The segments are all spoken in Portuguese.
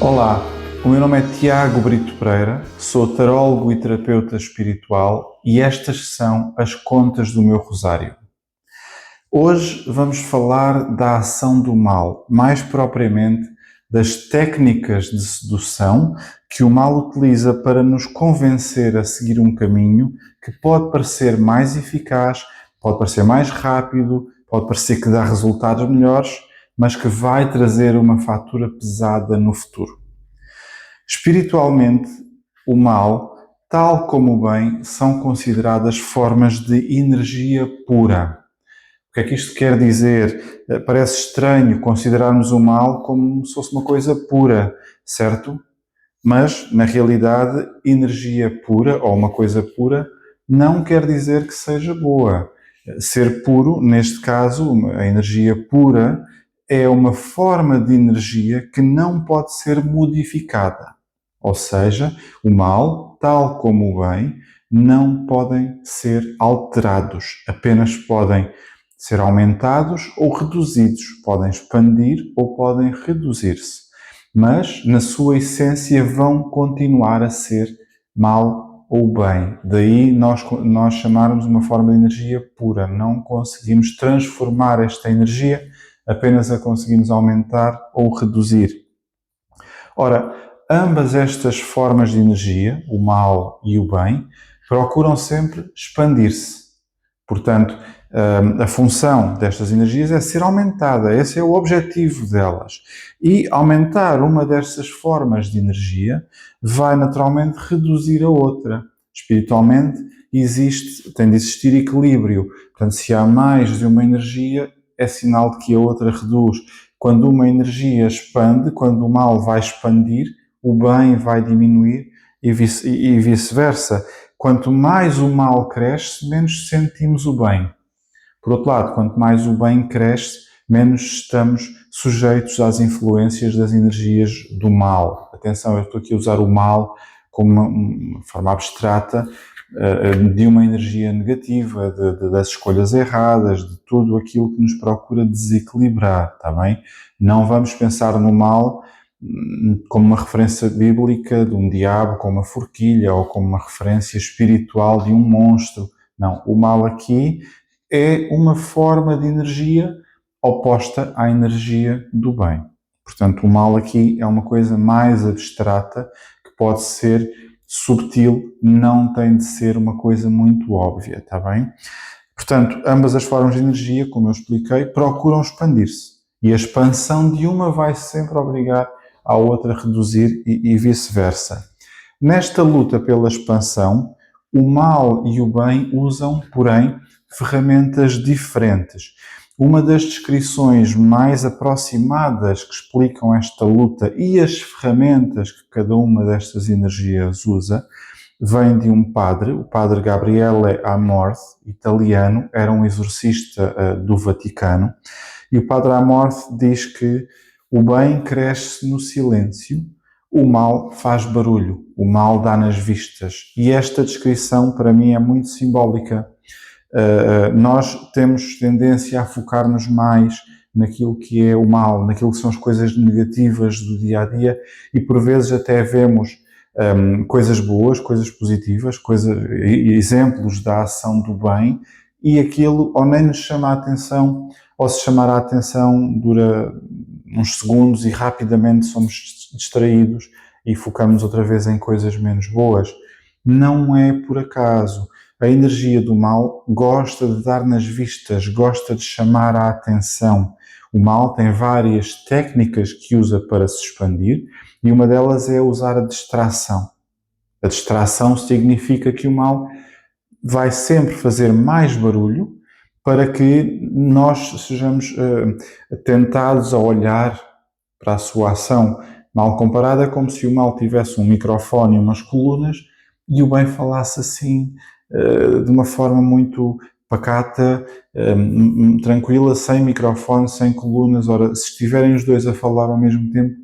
Olá, o meu nome é Tiago Brito Pereira, sou tarólogo e terapeuta espiritual e estas são as contas do meu rosário. Hoje vamos falar da ação do mal, mais propriamente das técnicas de sedução que o mal utiliza para nos convencer a seguir um caminho que pode parecer mais eficaz, pode parecer mais rápido, pode parecer que dá resultados melhores, mas que vai trazer uma fatura pesada no futuro. Espiritualmente, o mal, tal como o bem, são consideradas formas de energia pura. O que é que isto quer dizer? Parece estranho considerarmos o mal como se fosse uma coisa pura, certo? Mas, na realidade, energia pura, ou uma coisa pura, não quer dizer que seja boa. Ser puro, neste caso, a energia pura, é uma forma de energia que não pode ser modificada. Ou seja, o mal, tal como o bem, não podem ser alterados, apenas podem ser aumentados ou reduzidos, podem expandir ou podem reduzir-se, mas na sua essência vão continuar a ser mal ou bem. Daí nós chamarmos uma forma de energia pura. Não conseguimos transformar esta energia, apenas a conseguimos aumentar ou reduzir. Ora, ambas estas formas de energia, o mal e o bem, procuram sempre expandir-se. Portanto, a função destas energias é ser aumentada, esse é o objetivo delas. E aumentar uma destas formas de energia vai naturalmente reduzir a outra. Espiritualmente tem de existir equilíbrio. Portanto, se há mais de uma energia, é sinal de que a outra reduz. Quando uma energia expande, quando o mal vai expandir, o bem vai diminuir e vice-versa. Quanto mais o mal cresce, menos sentimos o bem. Por outro lado, quanto mais o bem cresce, menos estamos sujeitos às influências das energias do mal. Atenção, eu estou aqui a usar o mal como uma forma abstrata de uma energia negativa, das escolhas erradas, de tudo aquilo que nos procura desequilibrar, está bem? Não vamos pensar no mal como uma referência bíblica de um diabo com uma forquilha ou como uma referência espiritual de um monstro. Não, o mal aqui é uma forma de energia oposta à energia do bem. Portanto, o mal aqui é uma coisa mais abstrata que pode ser subtil, não tem de ser uma coisa muito óbvia, está bem? Portanto, ambas as formas de energia, como eu expliquei, procuram expandir-se. E a expansão de uma vai sempre obrigar a outra a reduzir e vice-versa. Nesta luta pela expansão, o mal e o bem usam, porém, ferramentas diferentes. Uma das descrições mais aproximadas que explicam esta luta e as ferramentas que cada uma destas energias usa vem de um padre, o padre Gabriele Amorth, italiano, era um exorcista do Vaticano, e o padre Amorth diz que o bem cresce no silêncio, o mal faz barulho, o mal dá nas vistas. E esta descrição, para mim, é muito simbólica. Nós temos tendência a focar-nos mais naquilo que é o mal, naquilo que são as coisas negativas do dia-a-dia e, por vezes, até vemos coisas boas, coisas positivas, exemplos da ação do bem e aquilo ou nem nos chama a atenção ou se chamar a atenção dura uns segundos e rapidamente somos distraídos e focamos outra vez em coisas menos boas. Não é por acaso. A energia do mal gosta de dar nas vistas, gosta de chamar a atenção. O mal tem várias técnicas que usa para se expandir e uma delas é usar a distração. A distração significa que o mal vai sempre fazer mais barulho para que nós sejamos tentados a olhar para a sua ação. Mal comparada é como se o mal tivesse um microfone e umas colunas e o bem falasse assim, de uma forma muito pacata, tranquila, sem microfone, sem colunas. Ora, se estiverem os dois a falar ao mesmo tempo,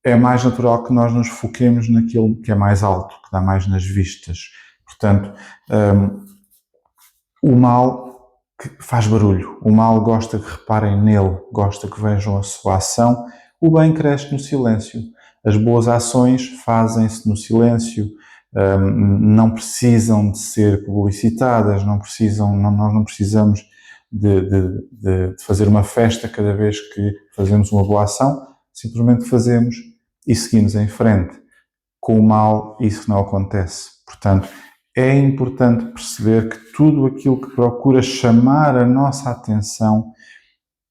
é mais natural que nós nos foquemos naquilo que é mais alto, que dá mais nas vistas. Portanto, o mal que faz barulho, o mal gosta que reparem nele, gosta que vejam a sua ação, O bem cresce no silêncio. As boas ações fazem-se no silêncio, não precisam de ser publicitadas, nós não precisamos de fazer uma festa cada vez que fazemos uma boa ação, simplesmente fazemos e seguimos em frente. Com o mal, isso não acontece. Portanto, é importante perceber que tudo aquilo que procura chamar a nossa atenção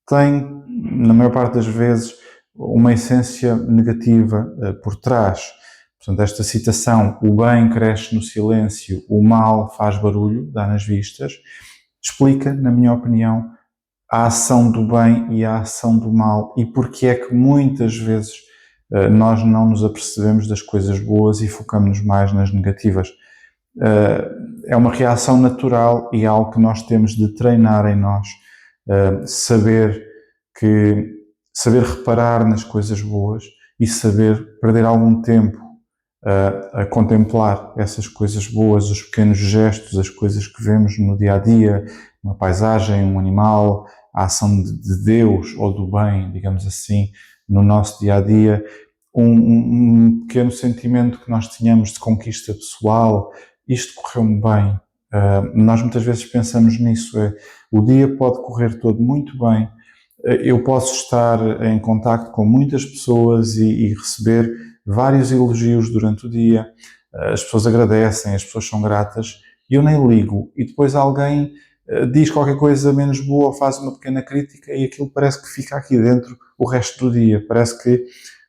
tem, na maior parte das vezes, uma essência negativa por trás. Portanto, esta citação, o bem cresce no silêncio, o mal faz barulho, dá nas vistas, explica, na minha opinião, a ação do bem e a ação do mal e porque é que muitas vezes nós não nos apercebemos das coisas boas e focamos-nos mais nas negativas. É uma reação natural e é algo que nós temos de treinar em nós, saber reparar nas coisas boas e saber perder algum tempo a contemplar essas coisas boas, os pequenos gestos, as coisas que vemos no dia a dia, uma paisagem, um animal, a ação de Deus ou do bem, digamos assim, no nosso dia a dia, um pequeno sentimento que nós tínhamos de conquista pessoal, isto correu-me bem. Nós muitas vezes pensamos nisso, o dia pode correr todo muito bem, eu posso estar em contacto com muitas pessoas e receber vários elogios durante o dia, as pessoas agradecem, as pessoas são gratas, e eu nem ligo, e depois alguém diz qualquer coisa menos boa, faz uma pequena crítica e aquilo parece que fica aqui dentro o resto do dia, parece que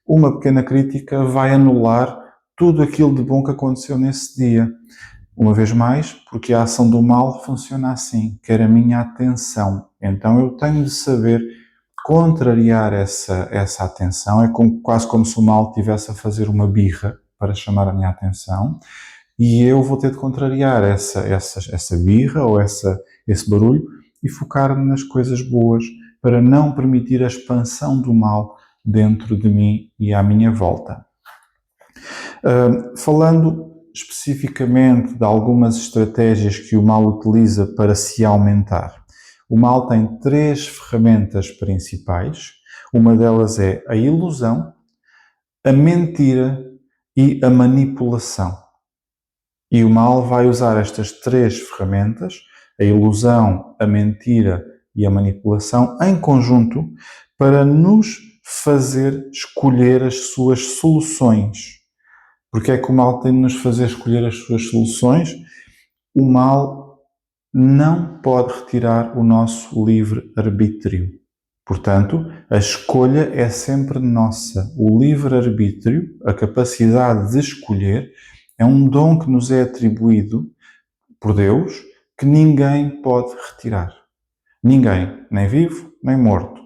uma pequena crítica vai anular tudo aquilo de bom que aconteceu nesse dia. Uma vez mais, porque a ação do mal funciona assim, quer a minha atenção. Então eu tenho de saber contrariar essa atenção. É quase como se o mal estivesse a fazer uma birra para chamar a minha atenção e eu vou ter de contrariar essa birra ou esse barulho e focar-me nas coisas boas para não permitir a expansão do mal dentro de mim e à minha volta. Falando especificamente de algumas estratégias que o mal utiliza para se aumentar. O mal tem 3 ferramentas principais. Uma delas é a ilusão, a mentira e a manipulação. E o mal vai usar estas 3 ferramentas, a ilusão, a mentira e a manipulação, em conjunto, para nos fazer escolher as suas soluções. Porque é que o mal tem de nos fazer escolher as suas soluções? O mal não pode retirar o nosso livre-arbítrio. Portanto, a escolha é sempre nossa. O livre-arbítrio, a capacidade de escolher, é um dom que nos é atribuído por Deus que ninguém pode retirar. Ninguém, nem vivo, nem morto.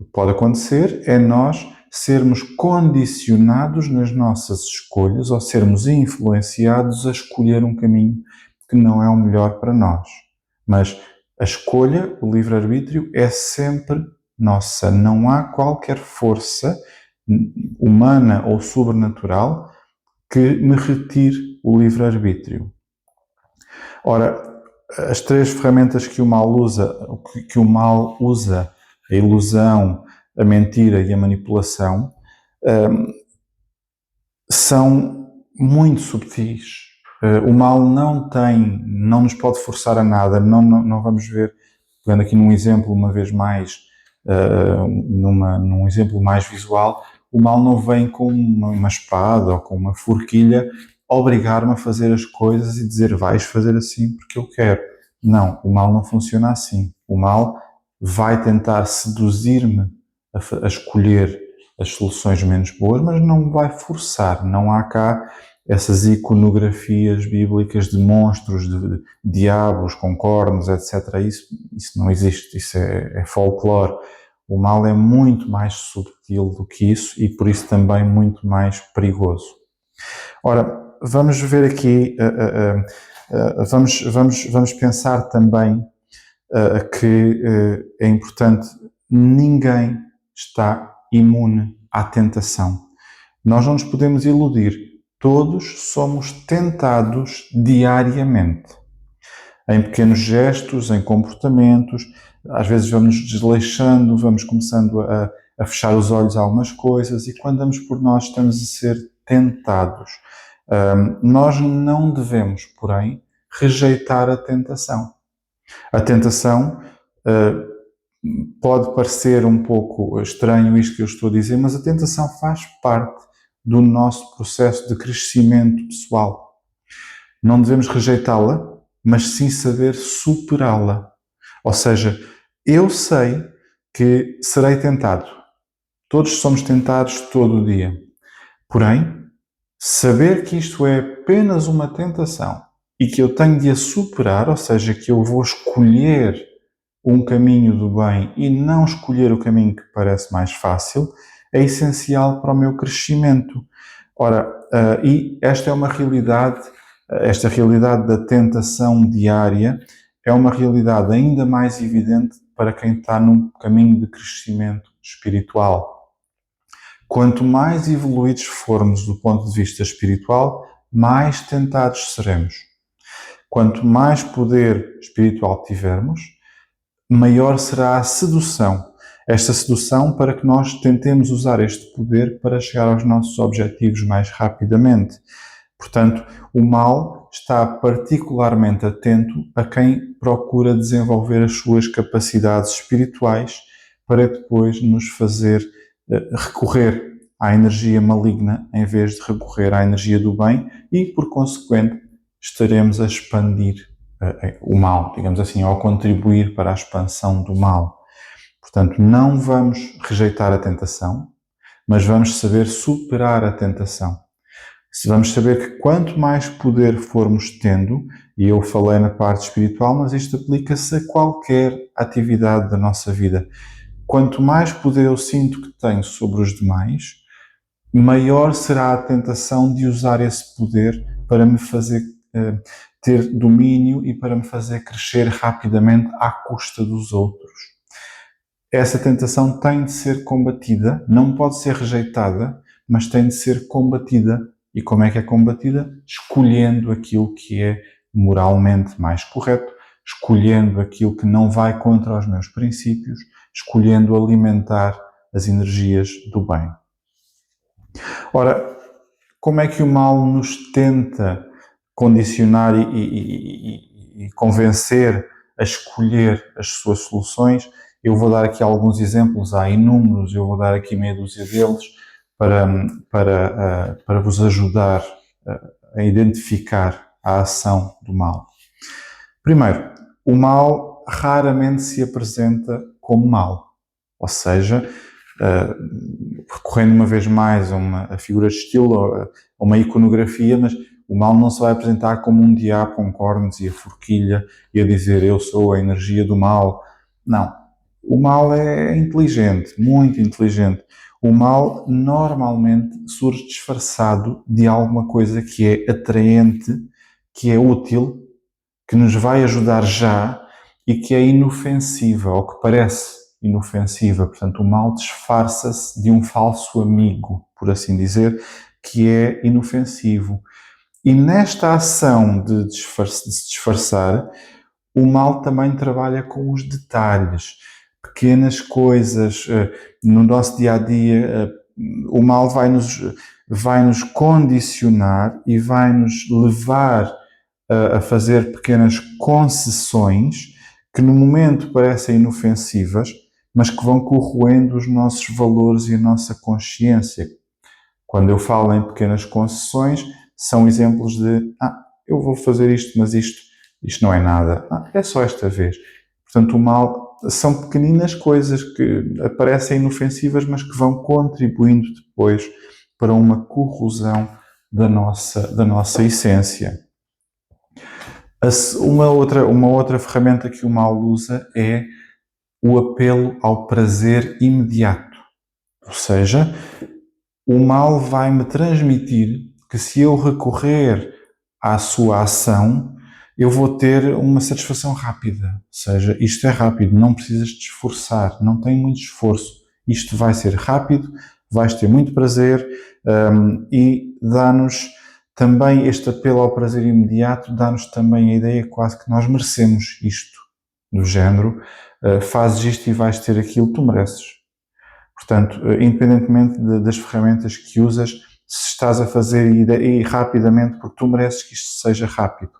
O que pode acontecer é nós sermos condicionados nas nossas escolhas ou sermos influenciados a escolher um caminho que não é o melhor para nós. Mas a escolha, o livre-arbítrio, é sempre nossa. Não há qualquer força humana ou sobrenatural que me retire o livre-arbítrio. Ora, as 3 ferramentas que o mal usa, a ilusão, a mentira e a manipulação, são muito subtis. O mal não nos pode forçar a nada, não vamos ver, pegando aqui num exemplo uma vez mais, num exemplo mais visual, o mal não vem com uma espada ou com uma forquilha obrigar-me a fazer as coisas e dizer vais fazer assim porque eu quero. Não, o mal não funciona assim. O mal vai tentar seduzir-me a escolher as soluções menos boas, mas não vai forçar. Não há cá essas iconografias bíblicas de monstros, de diabos com cornos, etc. Isso não existe, isso é folclore. O mal é muito mais subtil do que isso e por isso também muito mais perigoso. Ora, vamos ver aqui, vamos pensar também que é importante, ninguém está imune à tentação. Nós não nos podemos iludir, todos somos tentados diariamente. Em pequenos gestos, em comportamentos, às vezes vamos desleixando, vamos começando a fechar os olhos a algumas coisas, e quando damos por nós estamos a ser tentados. Nós não devemos, porém, rejeitar a tentação. A tentação pode parecer um pouco estranho isto que eu estou a dizer, mas a tentação faz parte do nosso processo de crescimento pessoal. Não devemos rejeitá-la, mas sim saber superá-la. Ou seja, eu sei que serei tentado. Todos somos tentados todo o dia. Porém, saber que isto é apenas uma tentação e que eu tenho de a superar, ou seja, que eu vou escolher um caminho do bem e não escolher o caminho que parece mais fácil, é essencial para o meu crescimento. Ora, e esta é uma realidade, esta realidade da tentação diária é uma realidade ainda mais evidente para quem está num caminho de crescimento espiritual. Quanto mais evoluídos formos do ponto de vista espiritual, mais tentados seremos. Quanto mais poder espiritual tivermos, maior será a sedução. Esta sedução para que nós tentemos usar este poder para chegar aos nossos objetivos mais rapidamente. Portanto, o mal está particularmente atento a quem procura desenvolver as suas capacidades espirituais para depois nos fazer recorrer à energia maligna em vez de recorrer à energia do bem e, por consequente, estaremos a expandir o mal, digamos assim, ao contribuir para a expansão do mal. Portanto, não vamos rejeitar a tentação, mas vamos saber superar a tentação. Vamos saber que quanto mais poder formos tendo, e eu falei na parte espiritual, mas isto aplica-se a qualquer atividade da nossa vida. Quanto mais poder eu sinto que tenho sobre os demais, maior será a tentação de usar esse poder para me fazer ter domínio e para me fazer crescer rapidamente à custa dos outros. Essa tentação tem de ser combatida, não pode ser rejeitada, mas tem de ser combatida. E como é que é combatida? Escolhendo aquilo que é moralmente mais correto, escolhendo aquilo que não vai contra os meus princípios, escolhendo alimentar as energias do bem. Ora, como é que o mal nos tenta condicionar e convencer a escolher as suas soluções? Eu vou dar aqui alguns exemplos, há inúmeros, eu vou dar aqui meia dúzia deles para vos ajudar a identificar a ação do mal. Primeiro, o mal raramente se apresenta como mal, ou seja, recorrendo uma vez mais a figura de estilo, a uma iconografia, mas o mal não se vai apresentar como um diabo com cornos e a forquilha e a dizer eu sou a energia do mal. Não. O mal é inteligente, muito inteligente. O mal normalmente surge disfarçado de alguma coisa que é atraente, que é útil, que nos vai ajudar já e que é inofensiva, ou que parece inofensiva. Portanto, o mal disfarça-se de um falso amigo, por assim dizer, que é inofensivo. E nesta ação de se disfarçar, o mal também trabalha com os detalhes, pequenas coisas. No nosso dia-a-dia, o mal vai-nos condicionar e vai-nos levar a fazer pequenas concessões que no momento parecem inofensivas, mas que vão corroendo os nossos valores e a nossa consciência. Quando eu falo em pequenas concessões, são exemplos de eu vou fazer isto, mas isto não é nada. É só esta vez. Portanto, o mal são pequeninas coisas que aparecem inofensivas, mas que vão contribuindo depois para uma corrosão da nossa essência. Uma outra ferramenta que o mal usa é o apelo ao prazer imediato. Ou seja, o mal vai-me transmitir que se eu recorrer à sua ação, eu vou ter uma satisfação rápida. Ou seja, isto é rápido, não precisas te esforçar, não tem muito esforço. Isto vai ser rápido, vais ter muito prazer e dá-nos também este apelo ao prazer imediato, dá-nos também a ideia quase que nós merecemos isto. Do género, fazes isto e vais ter aquilo, tu mereces. Portanto, independentemente das ferramentas que usas, se estás a fazer e rapidamente, porque tu mereces que isto seja rápido.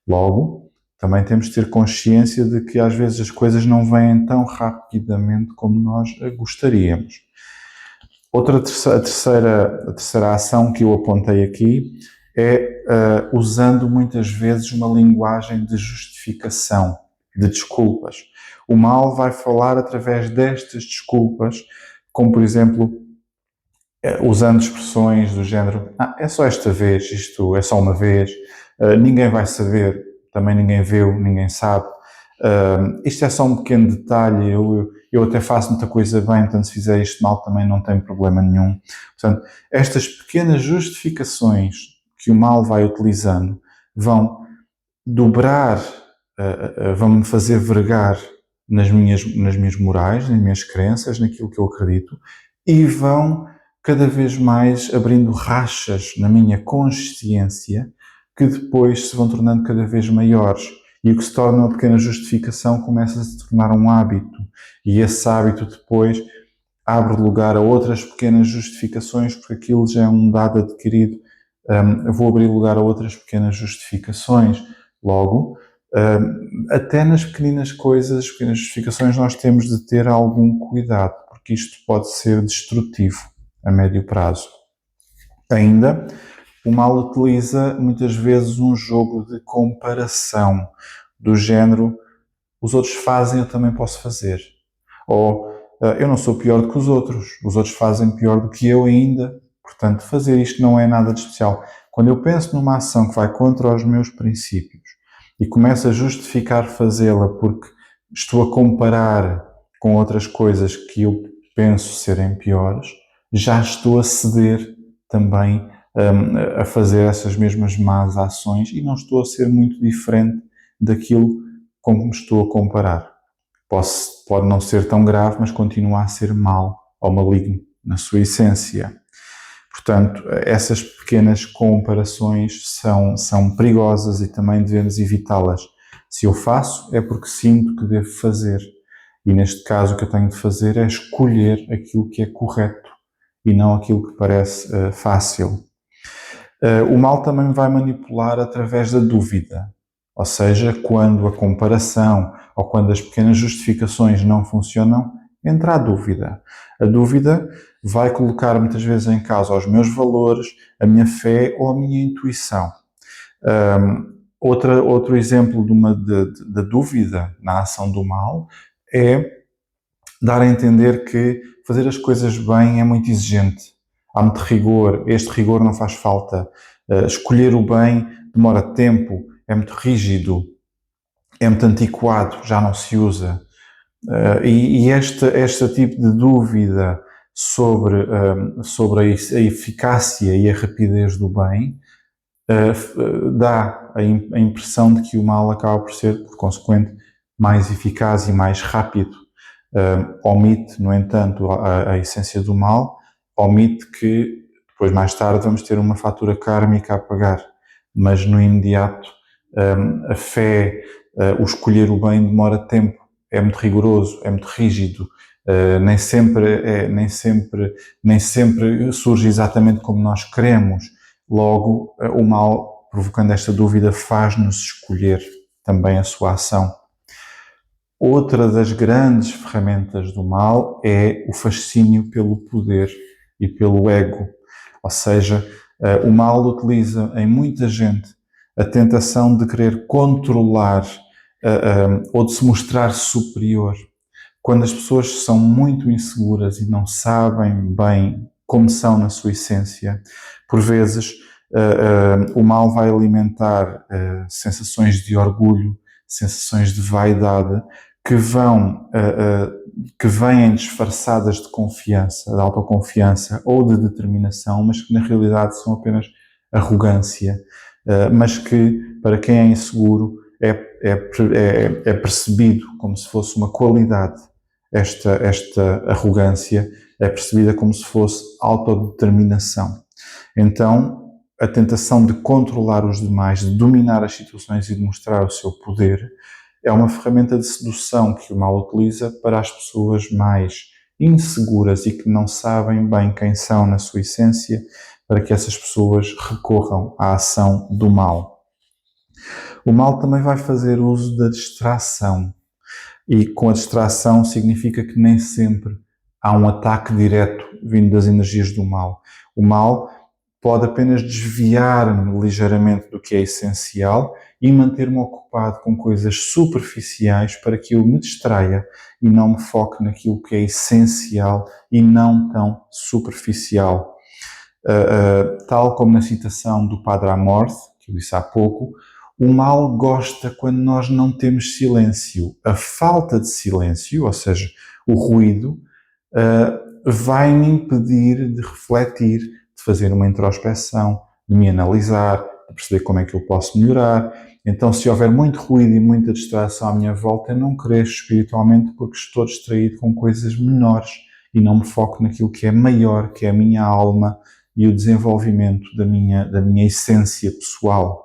Logo, também temos de ter consciência de que às vezes as coisas não vêm tão rapidamente como nós gostaríamos. A terceira ação que eu apontei aqui é usando muitas vezes uma linguagem de justificação, de desculpas. O mal vai falar através destas desculpas, como por exemplo, usando expressões do género: é só esta vez, isto é só uma vez, ninguém vai saber, também ninguém viu, ninguém sabe. Isto é só um pequeno detalhe, eu até faço muita coisa bem, portanto se fizer isto mal também não tem problema nenhum. Portanto, estas pequenas justificações que o mal vai utilizando vão dobrar, vão-me fazer vergar nas minhas morais, nas minhas crenças, naquilo que eu acredito, e vão cada vez mais abrindo rachas na minha consciência que depois se vão tornando cada vez maiores. E o que se torna uma pequena justificação começa a se tornar um hábito. E esse hábito depois abre lugar a outras pequenas justificações, porque aquilo já é um dado adquirido. Eu vou abrir lugar a outras pequenas justificações. Logo, até nas pequenas coisas, as pequenas justificações, nós temos de ter algum cuidado, porque isto pode ser destrutivo a médio prazo. Ainda, o mal utiliza muitas vezes um jogo de comparação, do género: os outros fazem, eu também posso fazer. Ou eu não sou pior do que os outros fazem pior do que eu ainda, portanto fazer isto não é nada de especial. Quando eu penso numa ação que vai contra os meus princípios e começo a justificar fazê-la porque estou a comparar com outras coisas que eu penso serem piores, já estou a ceder também a fazer essas mesmas más ações e não estou a ser muito diferente daquilo com que me estou a comparar. Pode não ser tão grave, mas continua a ser mau ou maligno na sua essência. Portanto, essas pequenas comparações são perigosas e também devemos evitá-las. Se eu faço, é porque sinto que devo fazer. E neste caso, o que eu tenho de fazer é escolher aquilo que é correto e não aquilo que parece fácil. O mal também me vai manipular através da dúvida. Ou seja, quando a comparação ou quando as pequenas justificações não funcionam, entra a dúvida. A dúvida vai colocar muitas vezes em causa os meus valores, a minha fé ou a minha intuição. Outro exemplo de dúvida na ação do mal é dar a entender que fazer as coisas bem é muito exigente. Há muito rigor, este rigor não faz falta. Escolher o bem demora tempo, é muito rígido, é muito antiquado, já não se usa. E este tipo de dúvida sobre a eficácia e a rapidez do bem dá a impressão de que o mal acaba por ser, por consequente, mais eficaz e mais rápido. Omite, no entanto, a essência do mal, omite que depois, mais tarde, vamos ter uma fatura kármica a pagar, mas no imediato a fé, o escolher o bem demora tempo, é muito rigoroso, é muito rígido, nem sempre surge exatamente como nós queremos. Logo, o mal, provocando esta dúvida, faz-nos escolher também a sua ação. Outra das grandes ferramentas do mal é o fascínio pelo poder e pelo ego. Ou seja, o mal utiliza em muita gente a tentação de querer controlar ou de se mostrar superior. Quando as pessoas são muito inseguras e não sabem bem como são na sua essência, por vezes o mal vai alimentar sensações de orgulho, sensações de vaidade, que vêm disfarçadas de confiança, de autoconfiança ou de determinação, mas que na realidade são apenas arrogância, mas que para quem é inseguro é percebido como se fosse uma qualidade. Esta arrogância é percebida como se fosse autodeterminação. Então, a tentação de controlar os demais, de dominar as situações e de mostrar o seu poder, é uma ferramenta de sedução que o mal utiliza para as pessoas mais inseguras e que não sabem bem quem são na sua essência, para que essas pessoas recorram à ação do mal. O mal também vai fazer uso da distração. E com a distração significa que nem sempre há um ataque direto vindo das energias do mal. O mal pode apenas desviar-me ligeiramente do que é essencial e manter-me ocupado com coisas superficiais para que eu me distraia e não me foque naquilo que é essencial e não tão superficial. Tal como na citação do Padre Amorth, que eu disse há pouco, o mal gosta quando nós não temos silêncio. A falta de silêncio, ou seja, o ruído, vai-me impedir de refletir, de fazer uma introspeção, de me analisar, de perceber como é que eu posso melhorar. Então, se houver muito ruído e muita distração à minha volta, eu não cresço espiritualmente porque estou distraído com coisas menores e não me foco naquilo que é maior, que é a minha alma e o desenvolvimento da minha essência pessoal.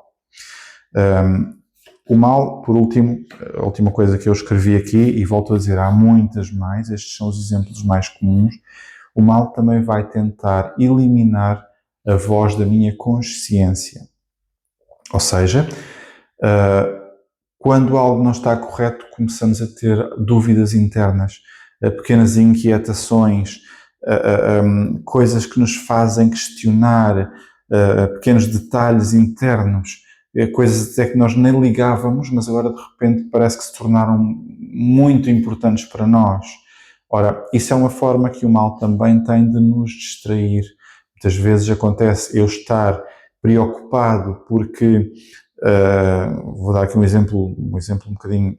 O mal, por último, a última coisa que eu escrevi aqui, e volto a dizer, há muitas mais, estes são os exemplos mais comuns, o mal também vai tentar eliminar a voz da minha consciência. Ou seja, quando algo não está correto, começamos a ter dúvidas internas, pequenas inquietações, coisas que nos fazem questionar, pequenos detalhes internos, coisas até que nós nem ligávamos, mas agora de repente parece que se tornaram muito importantes para nós. Ora, isso é uma forma que o mal também tem de nos distrair. Muitas vezes acontece eu estar preocupado porque, vou dar aqui um exemplo um bocadinho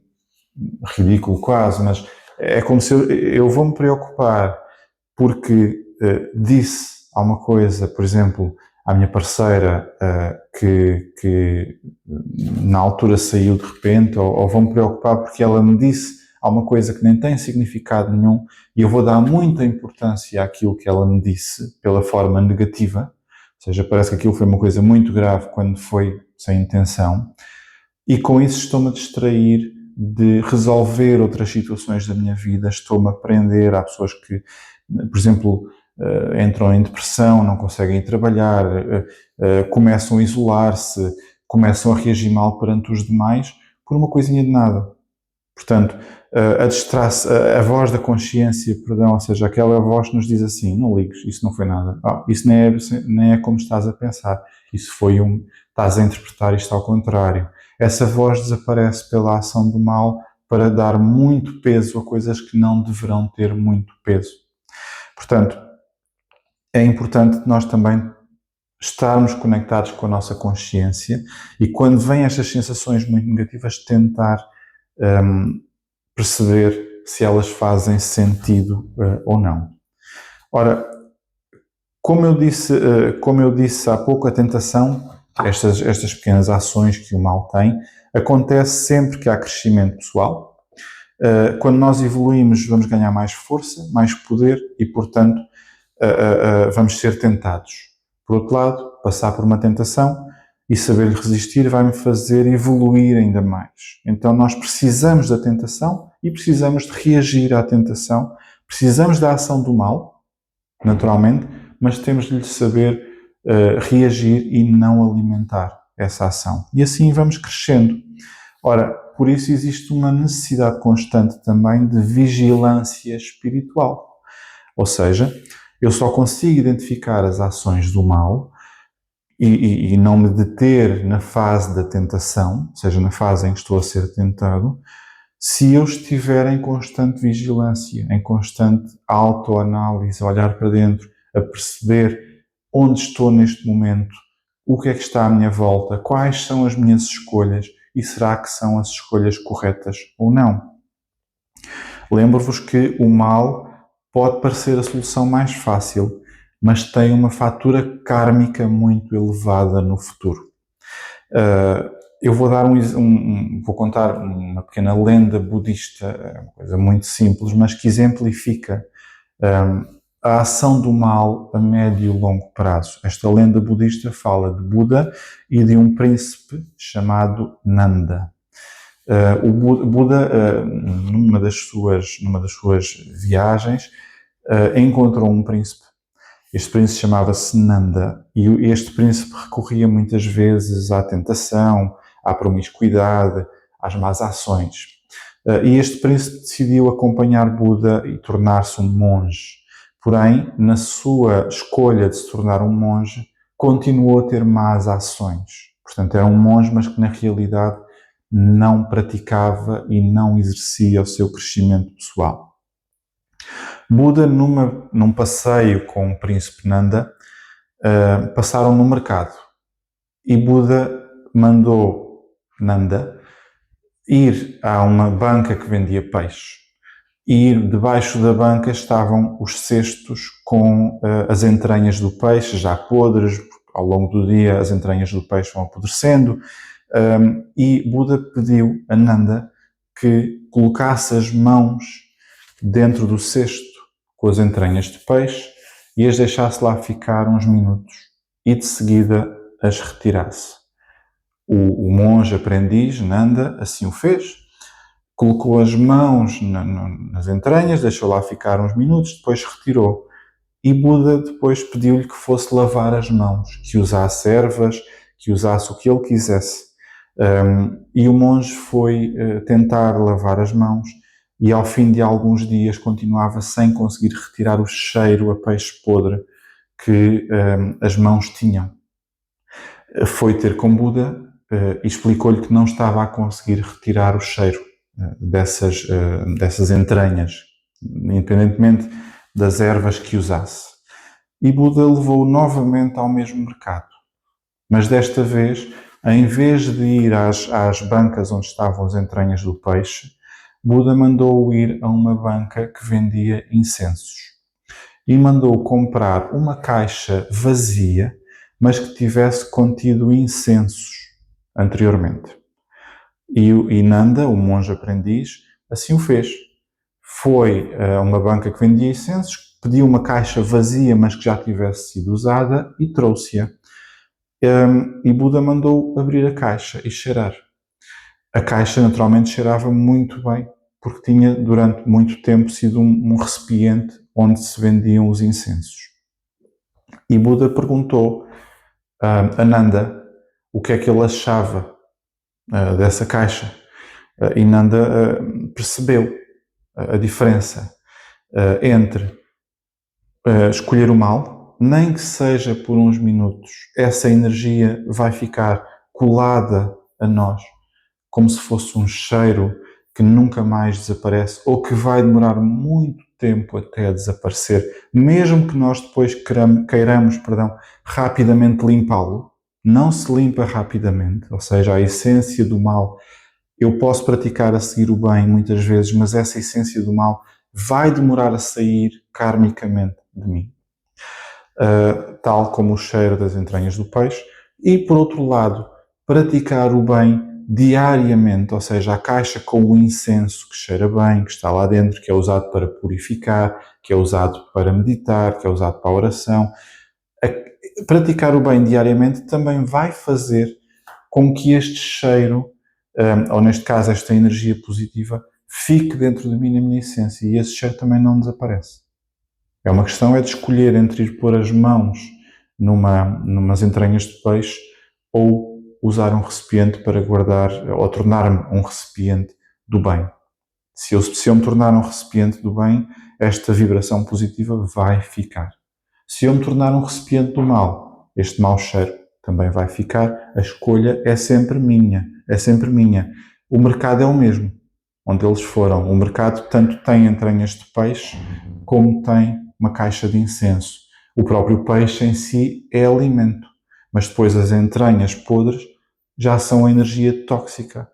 ridículo quase, mas é como se eu vou me preocupar porque disse alguma coisa, por exemplo, à minha parceira que na altura saiu de repente, ou vou-me preocupar porque ela me disse alguma coisa que nem tem significado nenhum e eu vou dar muita importância àquilo que ela me disse pela forma negativa, ou seja, parece que aquilo foi uma coisa muito grave quando foi sem intenção, e com isso estou-me a distrair de resolver outras situações da minha vida, estou-me a prender. Há pessoas que, por exemplo, entram em depressão, não conseguem trabalhar, começam a isolar-se, começam a reagir mal perante os demais por uma coisinha de nada. Portanto, a voz da consciência, perdão, ou seja, aquela voz que nos diz assim, não ligues, isso não foi nada, isso nem é como estás a pensar, isso foi estás a interpretar isto ao contrário. Essa voz desaparece pela ação do mal para dar muito peso a coisas que não deverão ter muito peso. Portanto, é importante nós também estarmos conectados com a nossa consciência e quando vêm estas sensações muito negativas, tentar perceber se elas fazem sentido ou não. Ora, como eu disse há pouco, a tentação, estas pequenas ações que o mal tem, acontece sempre que há crescimento pessoal. Quando nós evoluímos, vamos ganhar mais força, mais poder e, portanto, vamos ser tentados. Por outro lado, passar por uma tentação e saber resistir vai-me fazer evoluir ainda mais. Então nós precisamos da tentação e precisamos de reagir à tentação. Precisamos da ação do mal, naturalmente, mas temos de lhe saber reagir e não alimentar essa ação. E assim vamos crescendo. Ora, por isso existe uma necessidade constante também de vigilância espiritual. Ou seja, eu só consigo identificar as ações do mal e não me deter na fase da tentação, ou seja, na fase em que estou a ser tentado, se eu estiver em constante vigilância, em constante autoanálise, a olhar para dentro, a perceber onde estou neste momento, o que é que está à minha volta, quais são as minhas escolhas e será que são as escolhas corretas ou não. Lembro-vos que o mal pode parecer a solução mais fácil, mas tem uma fatura kármica muito elevada no futuro. Eu vou dar vou contar uma pequena lenda budista, uma coisa muito simples, mas que exemplifica a ação do mal a médio e longo prazo. Esta lenda budista fala de Buda e de um príncipe chamado Nanda. O Buda, numa das suas viagens, encontrou um príncipe. Este príncipe chamava-se Nanda e este príncipe recorria muitas vezes à tentação, à promiscuidade, às más ações. E este príncipe decidiu acompanhar Buda e tornar-se um monge. Porém, na sua escolha de se tornar um monge, continuou a ter más ações. Portanto, era um monge, mas que na realidade não praticava e não exercia o seu crescimento pessoal. Buda, num passeio com o príncipe Nanda, passaram no mercado e Buda mandou Nanda ir a uma banca que vendia peixe e debaixo da banca estavam os cestos com as entranhas do peixe já podres. Ao longo do dia as entranhas do peixe vão apodrecendo, e Buda pediu a Nanda que colocasse as mãos dentro do cesto com as entranhas de peixe e as deixasse lá ficar uns minutos e de seguida as retirasse. O monge aprendiz, Nanda, assim o fez, colocou as mãos nas entranhas, deixou lá ficar uns minutos, depois retirou. E Buda depois pediu-lhe que fosse lavar as mãos, que usasse ervas, que usasse o que ele quisesse. E o monge foi tentar lavar as mãos e ao fim de alguns dias continuava sem conseguir retirar o cheiro a peixe podre que as mãos tinham. Foi ter com Buda e explicou-lhe que não estava a conseguir retirar o cheiro dessas entranhas, independentemente das ervas que usasse. E Buda levou-o novamente ao mesmo mercado. Mas desta vez, em vez de ir às bancas onde estavam as entranhas do peixe, Buda mandou-o ir a uma banca que vendia incensos. E mandou comprar uma caixa vazia, mas que tivesse contido incensos anteriormente. E Nanda, o monge aprendiz, assim o fez. Foi a uma banca que vendia incensos, pediu uma caixa vazia, mas que já tivesse sido usada, e trouxe-a. E Buda mandou abrir a caixa e cheirar. A caixa naturalmente cheirava muito bem, porque tinha durante muito tempo sido um recipiente onde se vendiam os incensos. E Buda perguntou a Nanda o que é que ele achava dessa caixa. E Nanda percebeu a diferença entre escolher o mal, nem que seja por uns minutos, essa energia vai ficar colada a nós, como se fosse um cheiro que nunca mais desaparece ou que vai demorar muito tempo até desaparecer, mesmo que nós depois queiramos rapidamente limpá-lo, não se limpa rapidamente, ou seja, a essência do mal. Eu posso praticar a seguir o bem muitas vezes, mas essa essência do mal vai demorar a sair karmicamente de mim. Tal como o cheiro das entranhas do peixe. E, por outro lado, praticar o bem diariamente, ou seja, a caixa com o incenso que cheira bem, que está lá dentro, que é usado para purificar, que é usado para meditar, que é usado para a oração. Praticar o bem diariamente também vai fazer com que este cheiro, ou neste caso esta energia positiva, fique dentro de mim, na minha essência, e esse cheiro também não desaparece. É uma questão de escolher entre ir pôr as mãos numas entranhas de peixe ou usar um recipiente para guardar, ou tornar-me um recipiente do bem. Se eu me tornar um recipiente do bem, esta vibração positiva vai ficar. Se eu me tornar um recipiente do mal, este mau cheiro também vai ficar. A escolha é sempre minha, é sempre minha. O mercado é o mesmo, onde eles foram. O mercado tanto tem entranhas de peixe, como tem uma caixa de incenso. O próprio peixe em si é alimento, mas depois as entranhas podres já são a energia tóxica,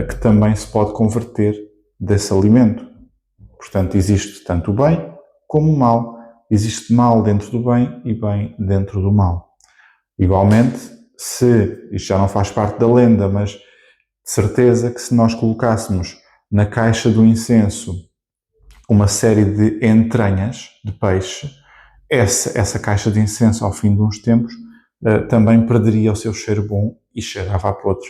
que também se pode converter desse alimento. Portanto, existe tanto o bem como o mal. Existe mal dentro do bem e bem dentro do mal. Igualmente, isto já não faz parte da lenda, mas de certeza que se nós colocássemos na caixa do incenso uma série de entranhas de peixe, essa caixa de incenso, ao fim de uns tempos, também perderia o seu cheiro bom e cheirava a podre.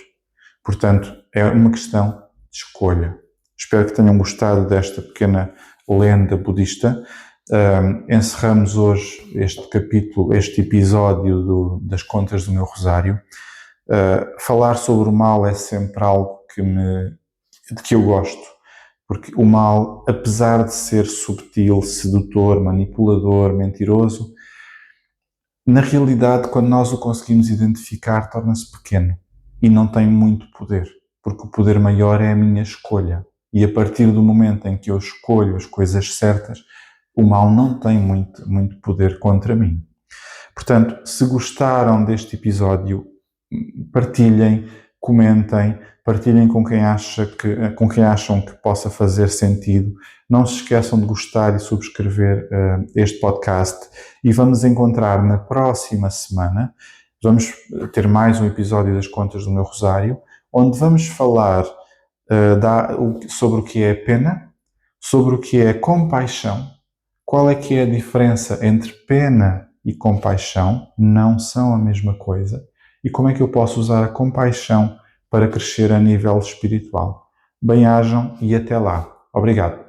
Portanto, é uma questão de escolha. Espero que tenham gostado desta pequena lenda budista Encerramos hoje este capítulo, este episódio das contas do meu rosário. Falar sobre o mal é sempre algo de que eu gosto, porque o mal, apesar de ser subtil, sedutor, manipulador, mentiroso, na realidade, quando nós o conseguimos identificar, torna-se pequeno e não tem muito poder, porque o poder maior é a minha escolha. E a partir do momento em que eu escolho as coisas certas, o mal não tem muito poder contra mim. Portanto, se gostaram deste episódio, partilhem, comentem, partilhem com quem acham que possa fazer sentido. Não se esqueçam de gostar e subscrever este podcast e vamos encontrar na próxima semana. Vamos ter mais um episódio das Contas do Meu Rosário, onde vamos falar sobre o que é pena, sobre o que é compaixão, qual é que é a diferença entre pena e compaixão, não são a mesma coisa, e como é que eu posso usar a compaixão para crescer a nível espiritual. Bem-ajam e até lá. Obrigado.